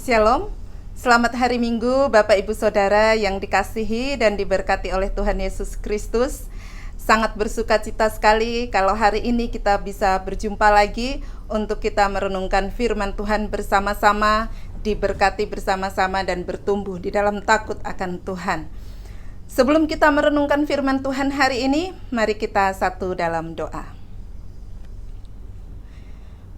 Shalom, selamat hari Minggu Bapak Ibu Saudara yang dikasihi dan diberkati oleh Tuhan Yesus Kristus. Sangat bersuka cita sekali kalau hari ini kita bisa berjumpa lagi untuk kita merenungkan firman Tuhan bersama-sama, diberkati bersama-sama dan bertumbuh di dalam takut akan Tuhan. Sebelum kita merenungkan firman Tuhan hari ini, mari kita satu dalam doa.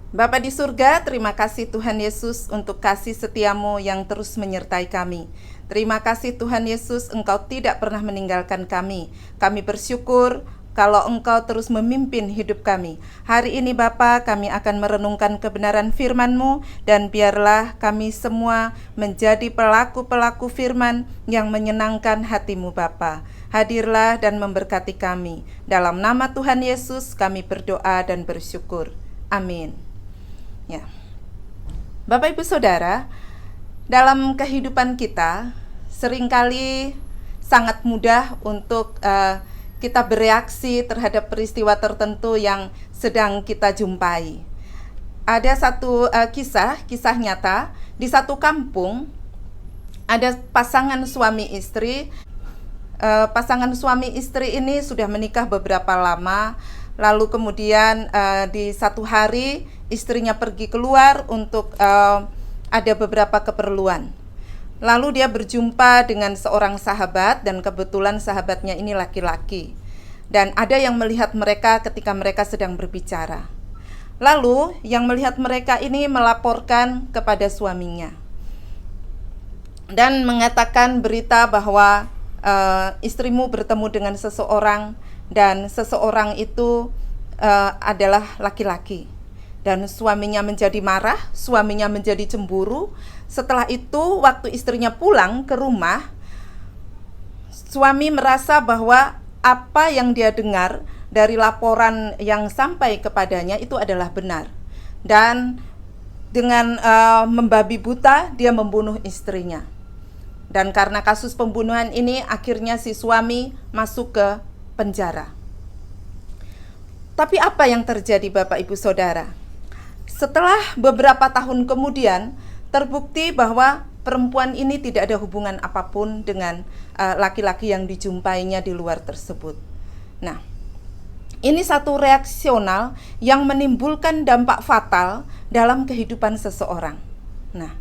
Bapa di surga, terima kasih Tuhan Yesus untuk kasih setiamu yang terus menyertai kami. Terima kasih Tuhan Yesus, Engkau tidak pernah meninggalkan kami. Kami bersyukur kalau Engkau terus memimpin hidup kami. Hari ini Bapa, kami akan merenungkan kebenaran firman-Mu, dan biarlah kami semua menjadi pelaku-pelaku firman yang menyenangkan hati-Mu Bapa. Hadirlah dan memberkati kami. Dalam nama Tuhan Yesus kami berdoa dan bersyukur. Amin. Ya, Bapak Ibu Saudara, dalam kehidupan kita seringkali sangat mudah untuk kita bereaksi terhadap peristiwa tertentu yang sedang kita jumpai. Ada satu kisah nyata di satu kampung. Ada pasangan suami istri. Pasangan suami istri ini sudah menikah beberapa lama. Lalu kemudian di satu hari istrinya pergi keluar untuk ada beberapa keperluan. Lalu dia berjumpa dengan seorang sahabat, dan kebetulan sahabatnya ini laki-laki. Dan ada yang melihat mereka ketika mereka sedang berbicara. Lalu yang melihat mereka ini melaporkan kepada suaminya dan mengatakan berita bahwa istrimu bertemu dengan seseorang, dan seseorang itu adalah laki-laki. Dan suaminya menjadi marah, suaminya menjadi cemburu. Setelah itu, waktu istrinya pulang ke rumah, suami merasa bahwa apa yang dia dengar dari laporan yang sampai kepadanya itu adalah benar. Dan dengan membabi buta, dia membunuh istrinya. Dan karena kasus pembunuhan ini, akhirnya si suami masuk ke penjara. Tapi apa yang terjadi Bapak Ibu Saudara? Setelah beberapa tahun kemudian, terbukti bahwa perempuan ini tidak ada hubungan apapun dengan laki-laki yang dijumpainya di luar tersebut. Nah, ini satu reaksional yang menimbulkan dampak fatal dalam kehidupan seseorang. Nah,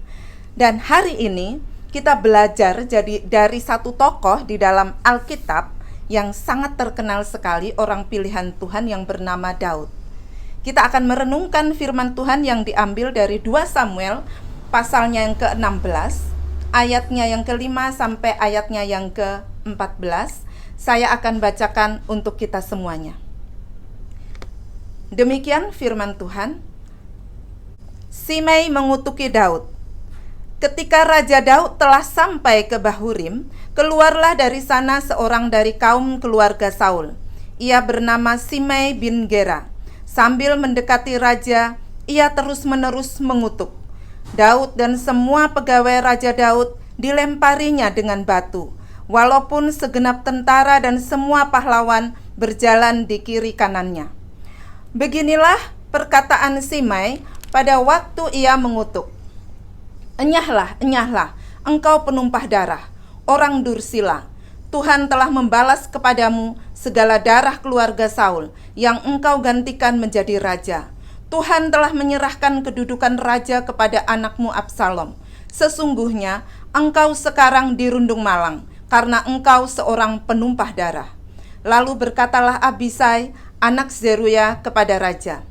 dan hari ini kita belajar dari satu tokoh di dalam Alkitab yang sangat terkenal sekali, orang pilihan Tuhan yang bernama Daud. Kita akan merenungkan firman Tuhan yang diambil dari 2 Samuel pasalnya yang ke-16, ayatnya yang ke-5 sampai ayatnya yang ke-14. Saya akan bacakan untuk kita semuanya. Demikian firman Tuhan. Simei mengutuki Daud. Ketika Raja Daud telah sampai ke Bahurim, keluarlah dari sana seorang dari kaum keluarga Saul. Ia bernama Simei bin Gera. Sambil mendekati raja, ia terus-menerus mengutuk. Daud dan semua pegawai Raja Daud dilemparinya dengan batu, walaupun segenap tentara dan semua pahlawan berjalan di kiri kanannya. Beginilah perkataan Simei pada waktu ia mengutuk. Enyahlah, enyahlah, engkau penumpah darah, orang dursila. Tuhan telah membalas kepadamu segala darah keluarga Saul yang engkau gantikan menjadi raja. Tuhan telah menyerahkan kedudukan raja kepada anakmu Absalom. Sesungguhnya engkau sekarang dirundung malang karena engkau seorang penumpah darah. Lalu berkatalah Abisai, anak Zeruya, kepada raja,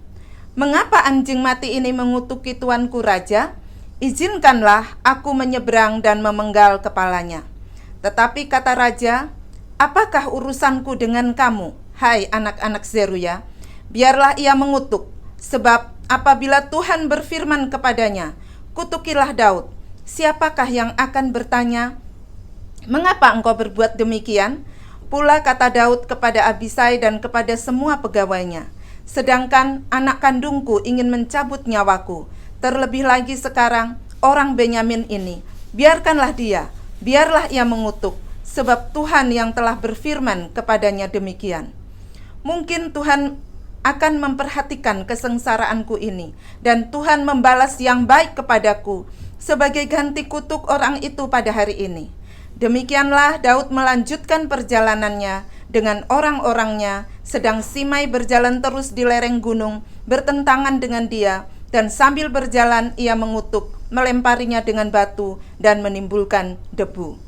mengapa anjing mati ini mengutuki tuanku raja? Izinkanlah aku menyeberang dan memenggal kepalanya. Tetapi kata raja, apakah urusanku dengan kamu, hai anak-anak Zeruya? Biarlah ia mengutuk, sebab apabila Tuhan berfirman kepadanya, kutukilah Daud, siapakah yang akan bertanya, mengapa engkau berbuat demikian? Pula kata Daud kepada Abisai dan kepada semua pegawainya, sedangkan anak kandungku ingin mencabut nyawaku, terlebih lagi sekarang orang Benyamin ini, biarkanlah dia, biarlah ia mengutuk, sebab Tuhan yang telah berfirman kepadanya demikian. Mungkin Tuhan akan memperhatikan kesengsaraanku ini, dan Tuhan membalas yang baik kepadaku sebagai ganti kutuk orang itu pada hari ini. Demikianlah Daud melanjutkan perjalanannya dengan orang-orangnya, sedang Simei berjalan terus di lereng gunung, bertentangan dengan dia, dan sambil berjalan ia mengutuk, melemparinya dengan batu, dan menimbulkan debu.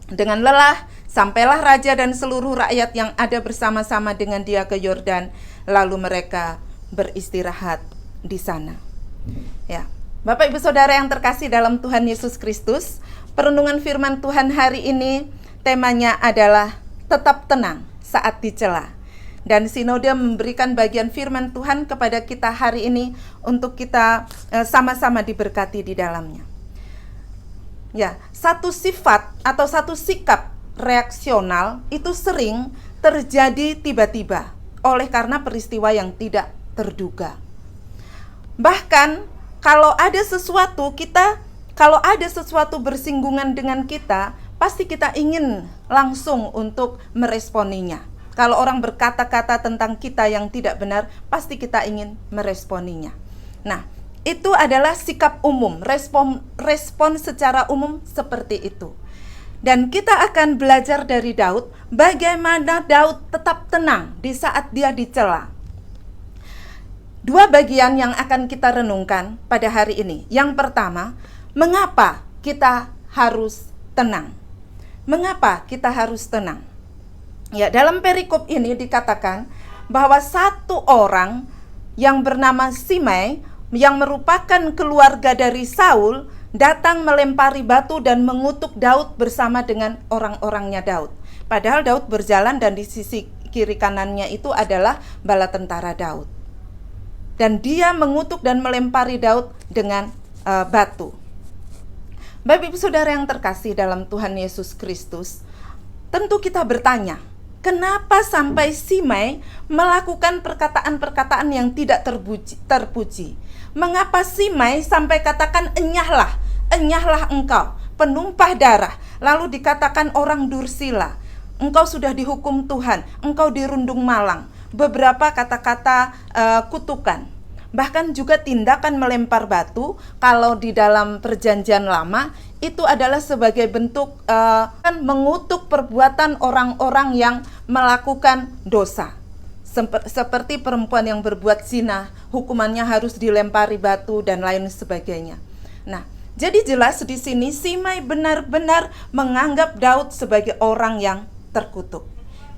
Dengan lelah, sampailah raja dan seluruh rakyat yang ada bersama-sama dengan dia ke Yordan, lalu mereka beristirahat di sana. Ya, Bapak Ibu Saudara yang terkasih dalam Tuhan Yesus Kristus, perenungan firman Tuhan hari ini temanya adalah tetap tenang saat dicela. Dan Sinode memberikan bagian firman Tuhan kepada kita hari ini untuk kita sama-sama diberkati di dalamnya. Ya, satu sifat atau satu sikap reaksional itu sering terjadi tiba-tiba oleh karena peristiwa yang tidak terduga. Bahkan kalau ada sesuatu bersinggungan dengan kita, pasti kita ingin langsung untuk meresponinya. Kalau orang berkata-kata tentang kita yang tidak benar, pasti kita ingin meresponinya. Nah, itu adalah sikap umum, respon secara umum seperti itu. Dan kita akan belajar dari Daud, bagaimana Daud tetap tenang di saat dia dicela. Dua bagian yang akan kita renungkan pada hari ini. Yang pertama, mengapa kita harus tenang? Mengapa kita harus tenang? Ya, dalam perikop ini dikatakan bahwa satu orang yang bernama Simei yang merupakan keluarga dari Saul datang melempari batu dan mengutuk Daud bersama dengan orang-orangnya Daud. Padahal Daud berjalan dan di sisi kiri kanannya itu adalah bala tentara Daud. Dan dia mengutuk dan melempari Daud dengan batu. Bapak Ibu Saudara yang terkasih dalam Tuhan Yesus Kristus, tentu kita bertanya, kenapa sampai Simei melakukan perkataan-perkataan yang tidak terpuji? Mengapa Simei sampai katakan enyahlah engkau, penumpah darah, lalu dikatakan orang dursila, engkau sudah dihukum Tuhan, engkau dirundung malang, beberapa kata-kata kutukan. Bahkan juga tindakan melempar batu, kalau di dalam perjanjian lama, itu adalah sebagai bentuk mengutuk perbuatan orang-orang yang melakukan dosa. Seperti perempuan yang berbuat zina, hukumannya harus dilempari batu dan lain sebagainya. Nah, jadi jelas di sini Simei benar-benar menganggap Daud sebagai orang yang terkutuk.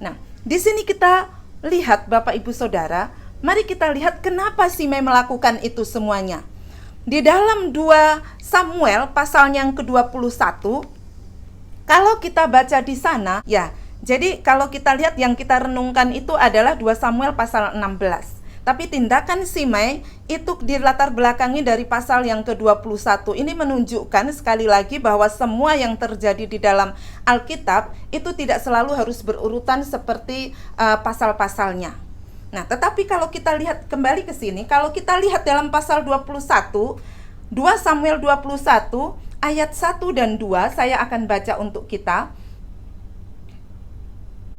Nah, di sini kita lihat Bapak Ibu Saudara, mari kita lihat kenapa Simei melakukan itu semuanya. Di dalam 2 Samuel pasal yang ke-21, kalau kita baca di sana, ya, jadi kalau kita lihat yang kita renungkan itu adalah 2 Samuel pasal 16. Tapi tindakan Simei itu dilatar belakangi dari pasal yang ke-21. Ini menunjukkan sekali lagi bahwa semua yang terjadi di dalam Alkitab itu tidak selalu harus berurutan seperti pasal-pasalnya. Nah, tetapi kalau kita lihat kembali ke sini, kalau kita lihat dalam pasal 21, 2 Samuel 21 ayat 1 dan 2, saya akan baca untuk kita.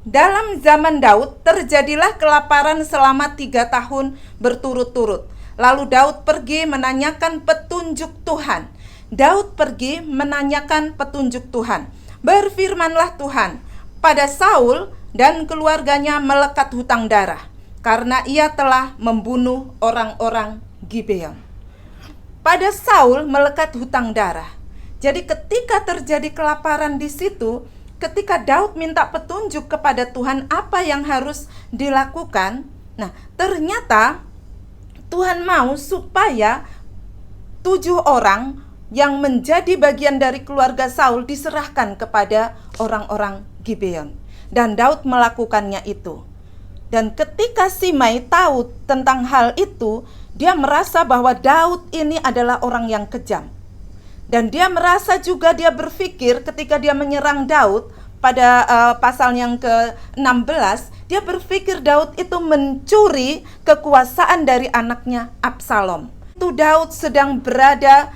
Dalam zaman Daud terjadilah kelaparan selama 3 tahun berturut-turut. Lalu Daud pergi menanyakan petunjuk Tuhan. Daud pergi menanyakan petunjuk Tuhan. Berfirmanlah Tuhan, pada Saul dan keluarganya melekat hutang darah, karena ia telah membunuh orang-orang Gibeon. Pada Saul melekat hutang darah. Jadi ketika terjadi kelaparan di situ, ketika Daud minta petunjuk kepada Tuhan apa yang harus dilakukan, nah ternyata Tuhan mau supaya 7 orang yang menjadi bagian dari keluarga Saul diserahkan kepada orang-orang Gibeon. Dan Daud melakukannya itu. Dan ketika Simei tahu tentang hal itu, dia merasa bahwa Daud ini adalah orang yang kejam. Dan dia merasa juga, dia berpikir ketika dia menyerang Daud pada pasal yang ke-16, dia berpikir Daud itu mencuri kekuasaan dari anaknya Absalom. Itu Daud sedang berada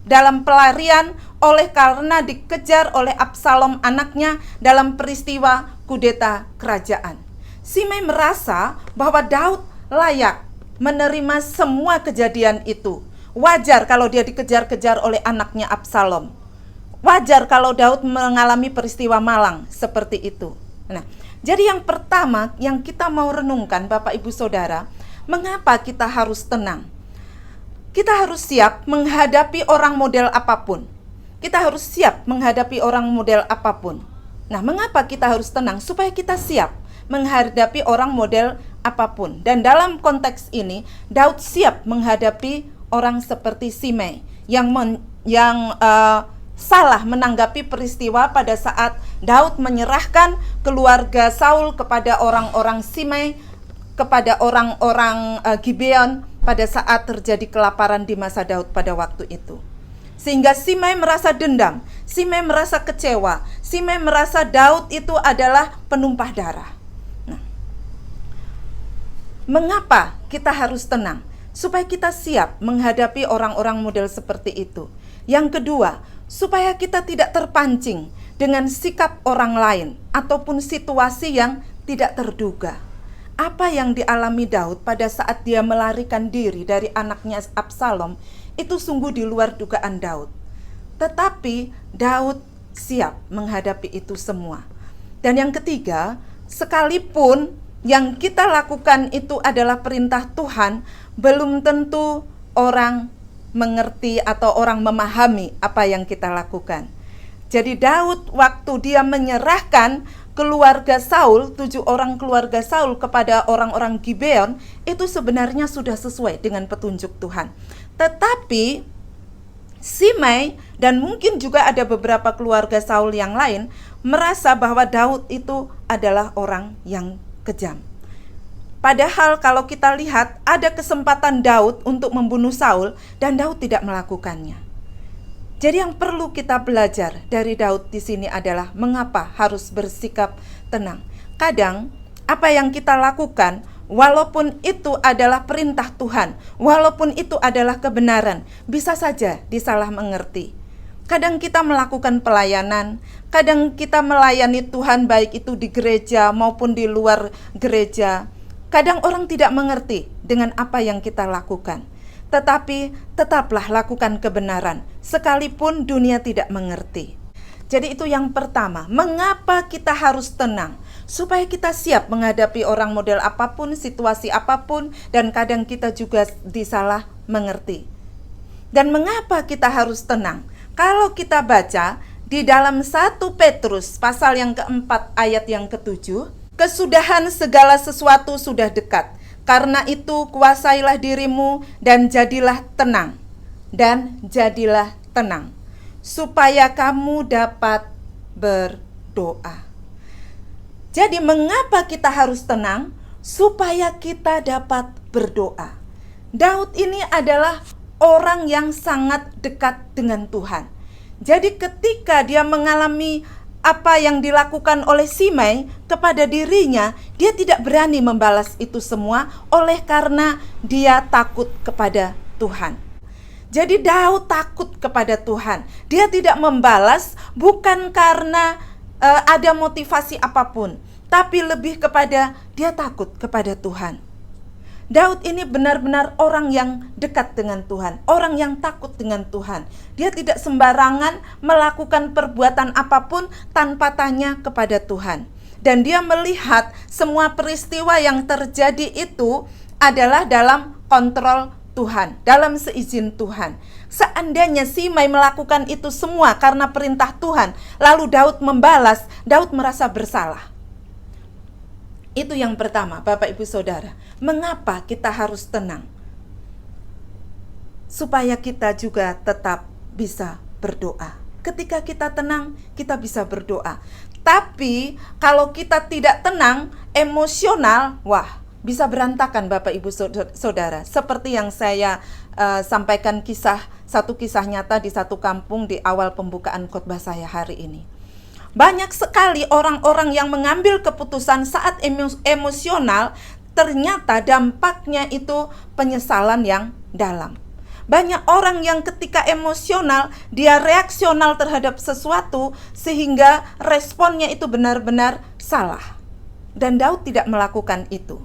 dalam pelarian oleh karena dikejar oleh Absalom anaknya dalam peristiwa kudeta kerajaan. Simei merasa bahwa Daud layak menerima semua kejadian itu. Wajar kalau dia dikejar-kejar oleh anaknya Absalom. Wajar kalau Daud mengalami peristiwa malang seperti itu. Nah, jadi yang pertama yang kita mau renungkan, Bapak Ibu Saudara, mengapa kita harus tenang? Kita harus siap menghadapi orang model apapun. Kita harus siap menghadapi orang model apapun. Nah, mengapa kita harus tenang? Supaya kita siap menghadapi orang model apapun. Dan dalam konteks ini, Daud siap menghadapi orang seperti Simei yang salah menanggapi peristiwa pada saat Daud menyerahkan keluarga Saul kepada orang-orang Simei, kepada orang-orang Gibeon pada saat terjadi kelaparan di masa Daud pada waktu itu. Sehingga Simei merasa dendam, Simei merasa kecewa, Simei merasa Daud itu adalah penumpah darah. Nah, mengapa kita harus tenang? Supaya kita siap menghadapi orang-orang model seperti itu. Yang kedua, supaya kita tidak terpancing dengan sikap orang lain ataupun situasi yang tidak terduga. Apa yang dialami Daud pada saat dia melarikan diri dari anaknya Absalom itu sungguh di luar dugaan Daud. Tetapi Daud siap menghadapi itu semua. Dan yang ketiga, sekalipun yang kita lakukan itu adalah perintah Tuhan, belum tentu orang mengerti atau orang memahami apa yang kita lakukan. Jadi Daud waktu dia menyerahkan keluarga Saul, 7 orang keluarga Saul kepada orang-orang Gibeon, itu sebenarnya sudah sesuai dengan petunjuk Tuhan. Tetapi Simei dan mungkin juga ada beberapa keluarga Saul yang lain merasa bahwa Daud itu adalah orang yang kejam. Padahal kalau kita lihat ada kesempatan Daud untuk membunuh Saul dan Daud tidak melakukannya. Jadi yang perlu kita belajar dari Daud di sini adalah mengapa harus bersikap tenang. Kadang apa yang kita lakukan walaupun itu adalah perintah Tuhan, walaupun itu adalah kebenaran, bisa saja disalah mengerti. Kadang kita melakukan pelayanan, kadang kita melayani Tuhan baik itu di gereja maupun di luar gereja. Kadang orang tidak mengerti dengan apa yang kita lakukan. Tetapi tetaplah lakukan kebenaran, sekalipun dunia tidak mengerti. Jadi itu yang pertama, mengapa kita harus tenang? Supaya kita siap menghadapi orang model apapun, situasi apapun, dan kadang kita juga disalah mengerti. Dan mengapa kita harus tenang? Kalau kita baca di dalam 1 Petrus pasal yang keempat ayat yang ke-7, kesudahan segala sesuatu sudah dekat. Karena itu kuasailah dirimu dan jadilah tenang. Dan jadilah tenang. Supaya kamu dapat berdoa. Jadi mengapa kita harus tenang? Supaya kita dapat berdoa. Daud ini adalah orang yang sangat dekat dengan Tuhan. Jadi ketika dia mengalami apa yang dilakukan oleh Simei kepada dirinya, dia tidak berani membalas itu semua oleh karena dia takut kepada Tuhan. Jadi Daud takut kepada Tuhan. Dia tidak membalas bukan karena ada motivasi apapun, tapi lebih kepada dia takut kepada Tuhan. Daud ini benar-benar orang yang dekat dengan Tuhan, orang yang takut dengan Tuhan. Dia tidak sembarangan melakukan perbuatan apapun tanpa tanya kepada Tuhan. Dan dia melihat semua peristiwa yang terjadi itu adalah dalam kontrol Tuhan, dalam seizin Tuhan. Seandainya Simei melakukan itu semua karena perintah Tuhan, lalu Daud membalas, Daud merasa bersalah. Itu yang pertama, Bapak Ibu Saudara. Mengapa kita harus tenang? Supaya kita juga tetap bisa berdoa. Ketika kita tenang, kita bisa berdoa. Tapi kalau kita tidak tenang, emosional, wah, bisa berantakan Bapak Ibu Saudara. Seperti yang saya sampaikan satu kisah nyata di satu kampung di awal pembukaan khotbah saya hari ini. Banyak sekali orang-orang yang mengambil keputusan saat emosional, ternyata dampaknya itu penyesalan yang dalam. Banyak orang yang ketika emosional, dia reaksional terhadap sesuatu, sehingga responnya itu benar-benar salah. Dan Daud tidak melakukan itu.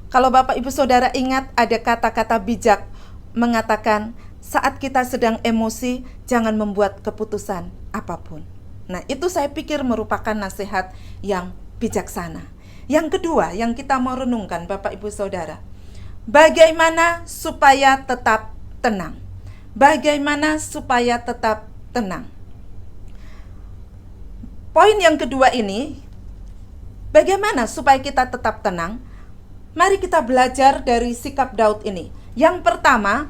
Kalau Bapak Ibu Saudara ingat, ada kata-kata bijak mengatakan, saat kita sedang emosi, jangan membuat keputusan apapun. Nah, itu saya pikir merupakan nasihat yang bijaksana. Yang kedua, yang kita mau renungkan Bapak Ibu Saudara, bagaimana supaya tetap tenang? Bagaimana supaya tetap tenang? Poin yang kedua ini, bagaimana supaya kita tetap tenang? Mari kita belajar dari sikap Daud ini. Yang pertama,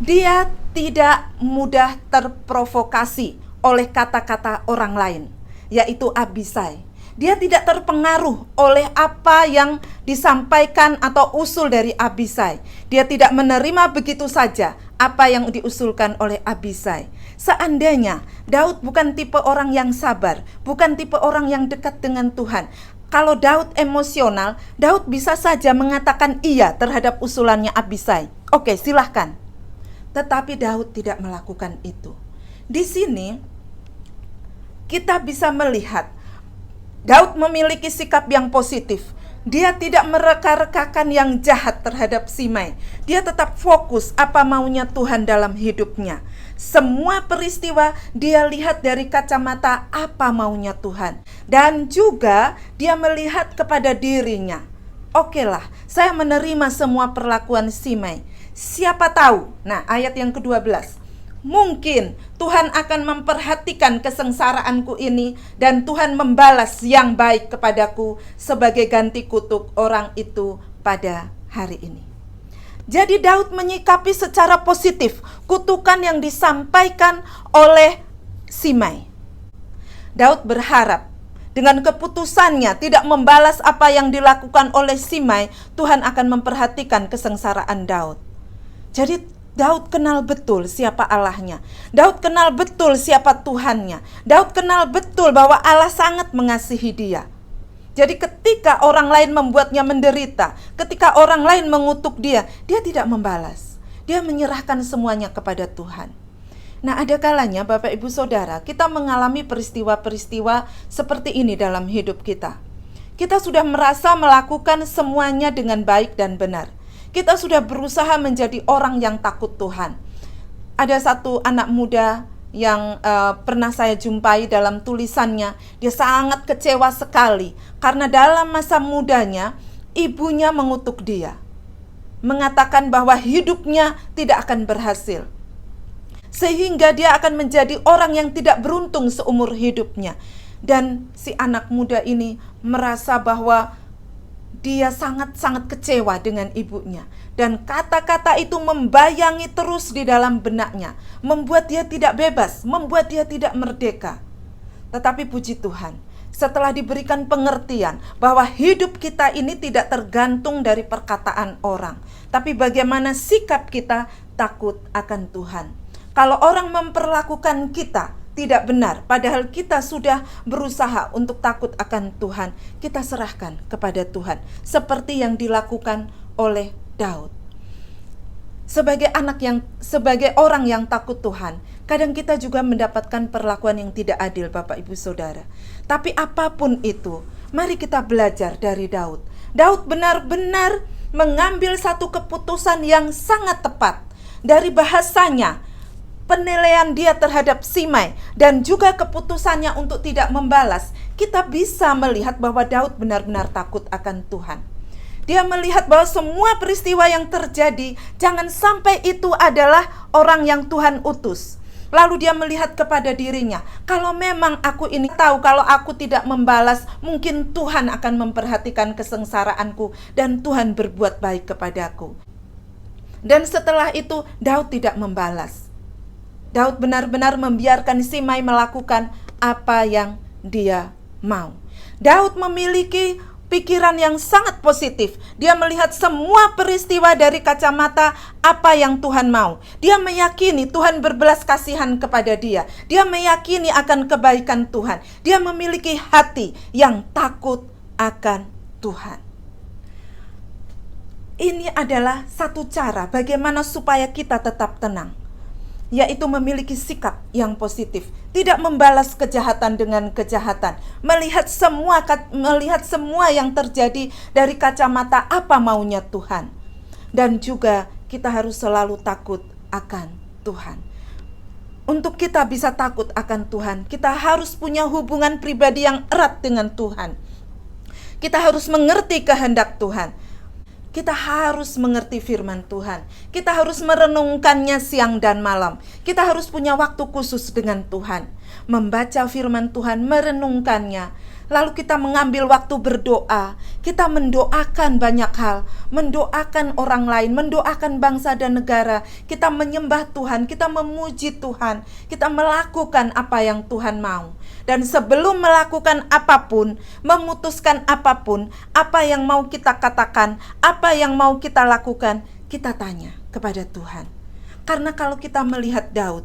dia tidak mudah terprovokasi oleh kata-kata orang lain, yaitu Abisai. Dia tidak terpengaruh oleh apa yang disampaikan atau usul dari Abisai. Dia tidak menerima begitu saja apa yang diusulkan oleh Abisai. Seandainya Daud bukan tipe orang yang sabar, bukan tipe orang yang dekat dengan Tuhan, kalau Daud emosional, Daud bisa saja mengatakan iya terhadap usulannya Abisai. Oke, silahkan. Tetapi Daud tidak melakukan itu. Di sini kita bisa melihat Daud memiliki sikap yang positif. Dia tidak mereka-rekakan yang jahat terhadap Simei. Dia tetap fokus apa maunya Tuhan dalam hidupnya. Semua peristiwa dia lihat dari kacamata apa maunya Tuhan. Dan juga dia melihat kepada dirinya. Okelah, saya menerima semua perlakuan Simei. Siapa tahu, nah ayat yang ke-12. Mungkin Tuhan akan memperhatikan kesengsaraanku ini dan Tuhan membalas yang baik kepadaku sebagai ganti kutuk orang itu pada hari ini. Jadi Daud menyikapi secara positif kutukan yang disampaikan oleh Simei. Daud berharap dengan keputusannya tidak membalas apa yang dilakukan oleh Simei, Tuhan akan memperhatikan kesengsaraan Daud. Jadi Daud kenal betul siapa Allahnya. Daud kenal betul siapa Tuhannya. Daud kenal betul bahwa Allah sangat mengasihi dia. Jadi ketika orang lain membuatnya menderita, ketika orang lain mengutuk dia, dia tidak membalas. Dia menyerahkan semuanya kepada Tuhan. Nah, ada kalanya Bapak Ibu Saudara, kita mengalami peristiwa-peristiwa seperti ini dalam hidup kita. Kita sudah merasa melakukan semuanya dengan baik dan benar. Kita sudah berusaha menjadi orang yang takut Tuhan. Ada satu anak muda yang pernah saya jumpai dalam tulisannya. Dia sangat kecewa sekali karena dalam masa mudanya ibunya mengutuk dia, mengatakan bahwa hidupnya tidak akan berhasil, sehingga dia akan menjadi orang yang tidak beruntung seumur hidupnya. Dan si anak muda ini merasa bahwa dia sangat-sangat kecewa dengan ibunya. Dan kata-kata itu membayangi terus di dalam benaknya, membuat dia tidak bebas, membuat dia tidak merdeka. Tetapi puji Tuhan, setelah diberikan pengertian bahwa hidup kita ini tidak tergantung dari perkataan orang, tapi bagaimana sikap kita takut akan Tuhan. Kalau orang memperlakukan kita tidak benar, padahal kita sudah berusaha untuk takut akan Tuhan, kita serahkan kepada Tuhan, seperti yang dilakukan oleh Daud. Sebagai orang yang takut Tuhan, kadang kita juga mendapatkan perlakuan yang tidak adil, Bapak Ibu Saudara. Tapi apapun itu, mari kita belajar dari Daud. Daud benar-benar mengambil satu keputusan yang sangat tepat. Dari bahasanya, penilaian dia terhadap Simei, dan juga keputusannya untuk tidak membalas, kita bisa melihat bahwa Daud benar-benar takut akan Tuhan. Dia melihat bahwa semua peristiwa yang terjadi, jangan sampai itu adalah orang yang Tuhan utus. Lalu dia melihat kepada dirinya, kalau memang aku ini tahu kalau aku tidak membalas, mungkin Tuhan akan memperhatikan kesengsaraanku dan Tuhan berbuat baik kepadaku. Dan setelah itu Daud tidak membalas. Daud benar-benar membiarkan Simei melakukan apa yang dia mau. Daud memiliki pikiran yang sangat positif. Dia melihat semua peristiwa dari kacamata apa yang Tuhan mau. Dia meyakini Tuhan berbelas kasihan kepada dia. Dia meyakini akan kebaikan Tuhan. Dia memiliki hati yang takut akan Tuhan. Ini adalah satu cara bagaimana supaya kita tetap tenang, yaitu memiliki sikap yang positif, tidak membalas kejahatan dengan kejahatan, melihat semua yang terjadi dari kacamata apa maunya Tuhan. Dan juga kita harus selalu takut akan Tuhan. Untuk kita bisa takut akan Tuhan, kita harus punya hubungan pribadi yang erat dengan Tuhan. Kita harus mengerti kehendak Tuhan. Kita harus mengerti firman Tuhan. Kita harus merenungkannya siang dan malam. Kita harus punya waktu khusus dengan Tuhan. Membaca firman Tuhan, merenungkannya. Lalu kita mengambil waktu berdoa. Kita mendoakan banyak hal. Mendoakan orang lain, mendoakan bangsa dan negara. Kita menyembah Tuhan, kita memuji Tuhan. Kita melakukan apa yang Tuhan mau. Dan sebelum melakukan apapun, memutuskan apapun, apa yang mau kita katakan, apa yang mau kita lakukan, kita tanya kepada Tuhan. Karena kalau kita melihat Daud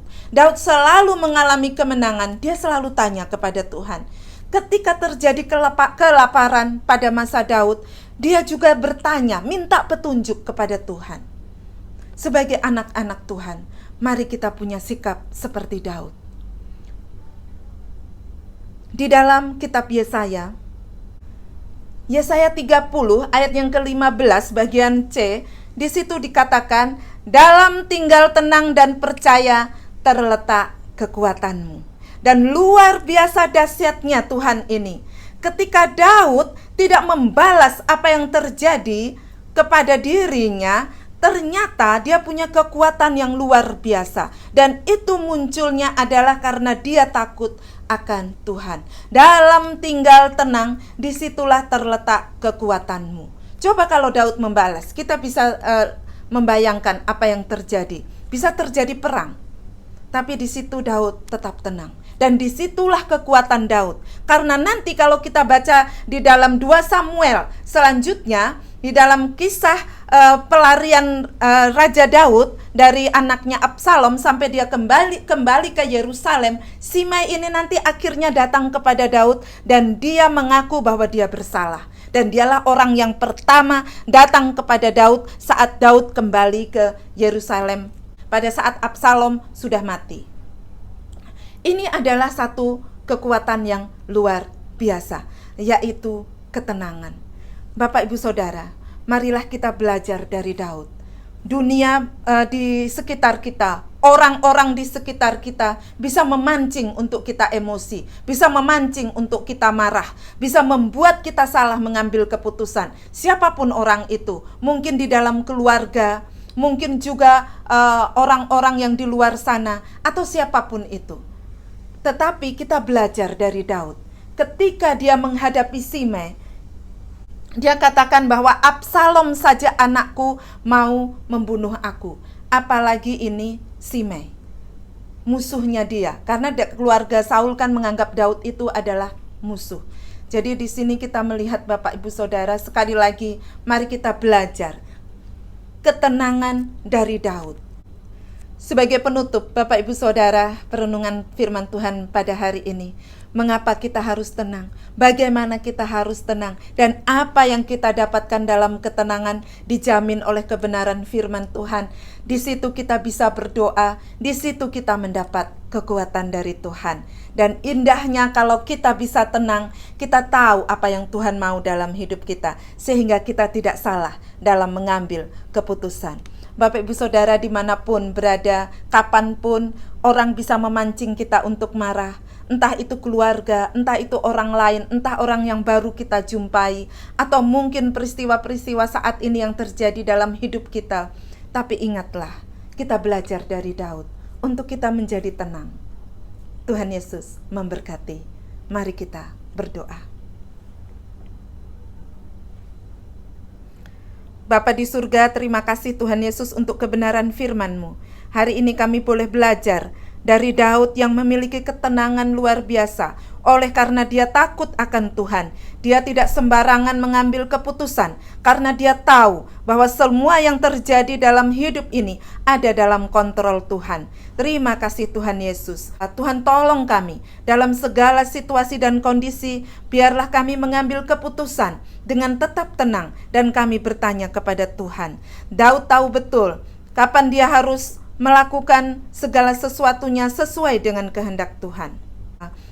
selalu mengalami kemenangan, dia selalu tanya kepada Tuhan. Ketika terjadi kelaparan pada masa Daud, dia juga bertanya, minta petunjuk kepada Tuhan. Sebagai anak-anak Tuhan, mari kita punya sikap seperti Daud. Di dalam kitab Yesaya 30 ayat yang ke-15 bagian C, di situ dikatakan, dalam tinggal tenang dan percaya terletak kekuatanmu. Dan luar biasa dahsyatnya Tuhan ini. Ketika Daud tidak membalas apa yang terjadi kepada dirinya, ternyata dia punya kekuatan yang luar biasa. Dan itu munculnya adalah karena dia takut akan Tuhan. Dalam tinggal tenang, disitulah terletak kekuatanmu. Coba kalau Daud membalas, kita bisa membayangkan apa yang terjadi. Bisa terjadi perang, tapi di situ Daud tetap tenang. Dan disitulah kekuatan Daud. Karena nanti kalau kita baca di dalam 2 Samuel selanjutnya, di dalam kisah pelarian Raja Daud dari anaknya Absalom sampai dia kembali ke Yerusalem, Simei ini nanti akhirnya datang kepada Daud dan dia mengaku bahwa dia bersalah. Dan dialah orang yang pertama datang kepada Daud saat Daud kembali ke Yerusalem pada saat Absalom sudah mati. Ini adalah satu kekuatan yang luar biasa, yaitu ketenangan. Bapak, Ibu, Saudara, marilah kita belajar dari Daud. Dunia di sekitar kita, orang-orang di sekitar kita bisa memancing untuk kita emosi, bisa memancing untuk kita marah, bisa membuat kita salah mengambil keputusan. Siapapun orang itu, mungkin di dalam keluarga, mungkin juga orang-orang yang di luar sana, atau siapapun itu. Tetapi kita belajar dari Daud. Ketika dia menghadapi Simei, dia katakan bahwa Absalom saja anakku mau membunuh aku. Apalagi ini Simei, musuhnya dia. Karena keluarga Saul kan menganggap Daud itu adalah musuh. Jadi di sini kita melihat Bapak, Ibu, Saudara, sekali lagi mari kita belajar ketenangan dari Daud. Sebagai penutup, Bapak, Ibu, Saudara, perenungan firman Tuhan pada hari ini. Mengapa kita harus tenang? Bagaimana kita harus tenang? Dan apa yang kita dapatkan dalam ketenangan dijamin oleh kebenaran firman Tuhan. Di situ kita bisa berdoa, di situ kita mendapat kekuatan dari Tuhan. Dan indahnya kalau kita bisa tenang, kita tahu apa yang Tuhan mau dalam hidup kita. Sehingga kita tidak salah dalam mengambil keputusan. Bapak, Ibu, Saudara, dimanapun berada, kapanpun orang bisa memancing kita untuk marah. Entah itu keluarga, entah itu orang lain, entah orang yang baru kita jumpai, atau mungkin peristiwa-peristiwa saat ini yang terjadi dalam hidup kita. Tapi ingatlah, kita belajar dari Daud untuk kita menjadi tenang. Tuhan Yesus memberkati. Mari kita berdoa. Bapa di surga, terima kasih Tuhan Yesus untuk kebenaran firman-Mu. Hari ini kami boleh belajar dari Daud yang memiliki ketenangan luar biasa. Oleh karena dia takut akan Tuhan, dia tidak sembarangan mengambil keputusan. Karena dia tahu bahwa semua yang terjadi dalam hidup ini ada dalam kontrol Tuhan. Terima kasih Tuhan Yesus. Tuhan, tolong kami dalam segala situasi dan kondisi. Biarlah kami mengambil keputusan dengan tetap tenang dan kami bertanya kepada Tuhan. Daud tahu betul kapan dia harus melakukan segala sesuatunya sesuai dengan kehendak Tuhan.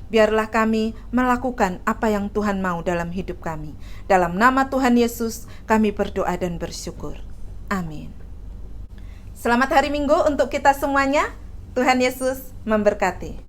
Biarlah kami melakukan apa yang Tuhan mau dalam hidup kami. Dalam nama Tuhan Yesus kami berdoa dan bersyukur. Amin. Selamat hari Minggu untuk kita semuanya. Tuhan Yesus memberkati.